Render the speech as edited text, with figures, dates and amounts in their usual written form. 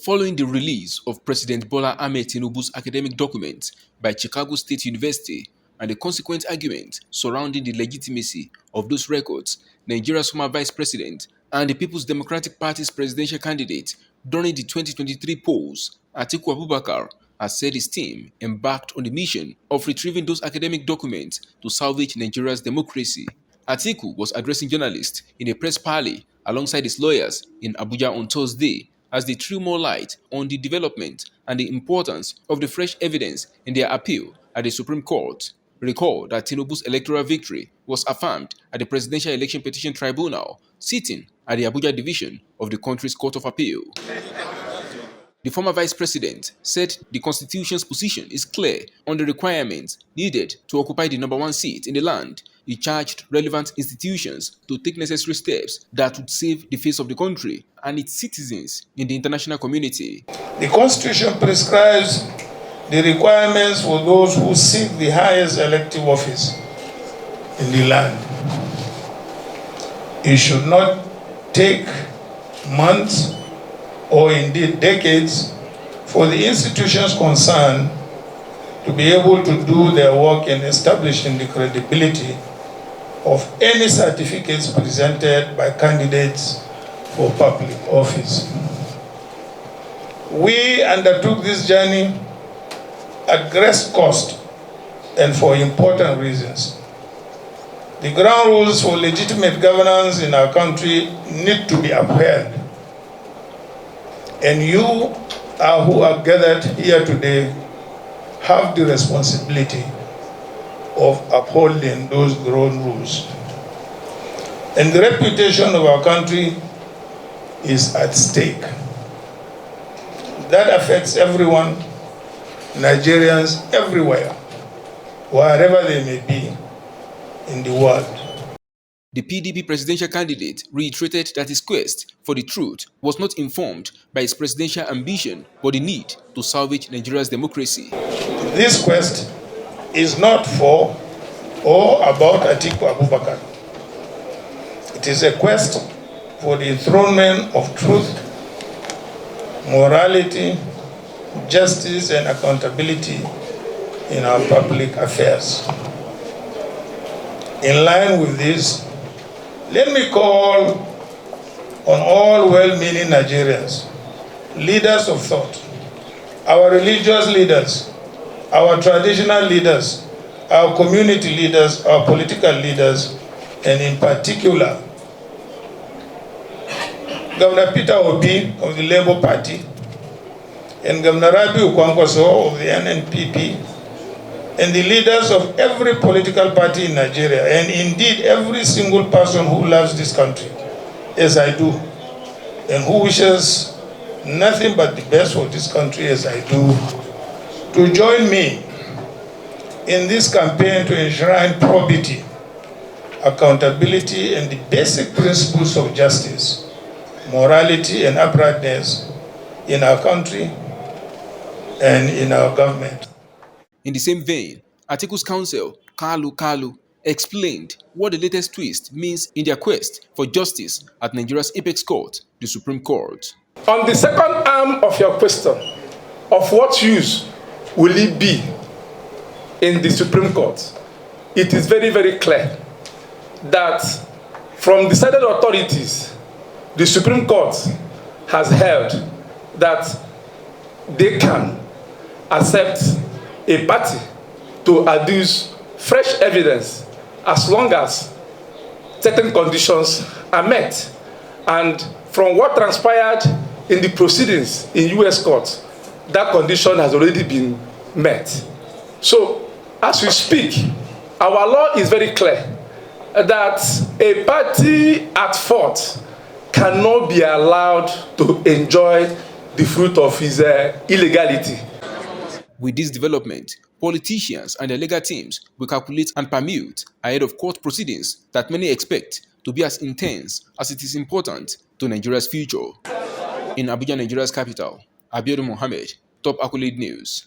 Following the release of President Bola Ahmed Tinubu's academic documents by Chicago State University and the consequent argument surrounding the legitimacy of those records, Nigeria's former vice president and the People's Democratic Party's presidential candidate during the 2023 polls, Atiku Abubakar, has said his team embarked on the mission of retrieving those academic documents to salvage Nigeria's democracy. Atiku was addressing journalists in a press parley alongside his lawyers in Abuja on Thursday as they threw more light on the development and the importance of the fresh evidence in their appeal at the Supreme Court. Recall that Tinubu's electoral victory was affirmed at the Presidential Election Petition Tribunal, sitting at the Abuja division of the country's Court of Appeal. The former vice president said the constitution's position is clear on the requirements needed to occupy the #1 seat in the land. He charged relevant institutions to take necessary steps that would save the face of the country and its citizens in the international community. The constitution prescribes the requirements for those who seek the highest elective office in the land. It should not take months or indeed decades for the institutions concerned to be able to do their work in establishing the credibility of any certificates presented by candidates for public office. We undertook this journey at great cost and for important reasons. The ground rules for legitimate governance in our country need to be upheld. And you who are gathered here today have the responsibility of upholding those ground rules. And the reputation of our country is at stake. That affects everyone, Nigerians everywhere, wherever they may be in the world. The PDP presidential candidate reiterated that his quest for the truth was not informed by his presidential ambition but the need to salvage Nigeria's democracy. This quest is not for or about Atiku Abubakar. It is a quest for the enthronement of truth, morality, justice, and accountability in our public affairs. In line with this, let me call on all well-meaning Nigerians, leaders of thought, our religious leaders, our traditional leaders, our community leaders, our political leaders, and in particular, Governor Peter Obi of the Labour Party and Governor Rabi Ukwankwaso of the NNPP, and the leaders of every political party in Nigeria, and indeed every single person who loves this country, as I do, and who wishes nothing but the best for this country as I do, to join me in this campaign to enshrine probity, accountability, and the basic principles of justice, morality, and uprightness in our country and in our government. In the same vein, Atiku's counsel, Kalu, explained what the latest twist means in their quest for justice at Nigeria's apex court, the Supreme Court. On the second arm of your question, of what use will it be in the Supreme Court, it is very, very clear that from decided authorities, the Supreme Court has held that they can accept a party to adduce fresh evidence as long as certain conditions are met. And from what transpired in the proceedings in U.S. courts, that condition has already been met. So, as we speak, our law is very clear that a party at fault cannot be allowed to enjoy the fruit of his illegality. With this development, politicians and their legal teams will calculate and permute ahead of court proceedings that many expect to be as intense as it is important to Nigeria's future. In Abuja, Nigeria's capital, Abiodun Mohammed, Top Accolade News.